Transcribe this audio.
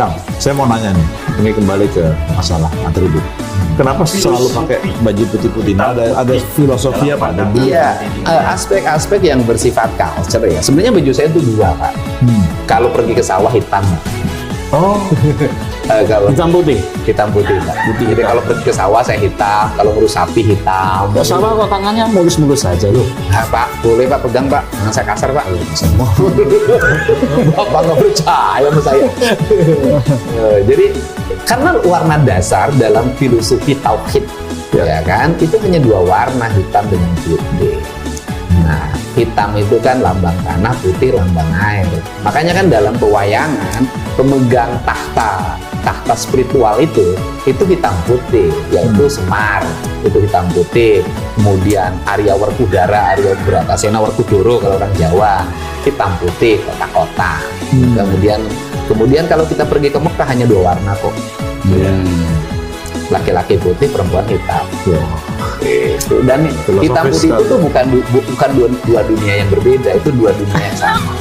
Kang, saya mau nanya nih, ini kembali ke masalah atribut. Kenapa selalu pakai baju putih-putih? Nah, ada filosofi apa? Iya, aspek-aspek yang bersifat culture ya. Sebenarnya baju saya itu dua, Pak. Kalau pergi ke sawah hitam, Pak. Oh, Kalau hitam putih. hitam putih, Pak. Jadi kalau pergi ke sawah saya hitam, kalau ngurus sapi hitam. Kok sama kok tangannya mulus-mulus saja loh. Nah, Pak, boleh Pak pegang Pak, jangan saya kasar Pak. Bapak nggak percaya sama saya. Jadi karena warna dasar dalam filosofi tauhid, ya kan, itu hanya dua warna, hitam dengan putih. Nah, hitam itu kan lambang tanah, putih lambang air. Makanya kan dalam pewayangan pemegang tahta spiritual itu hitam putih, yaitu Semar, itu hitam putih. Kemudian Arya Werkudara, Arya Bratasena Werkudara kalau orang Jawa, hitam putih, kotak-kotak. Kemudian kalau kita pergi ke Mekah hanya dua warna kok. Laki-laki putih, perempuan hitam. Dan hitam putih itu tuh bukan dua dunia yang berbeda, itu dua dunia yang sama.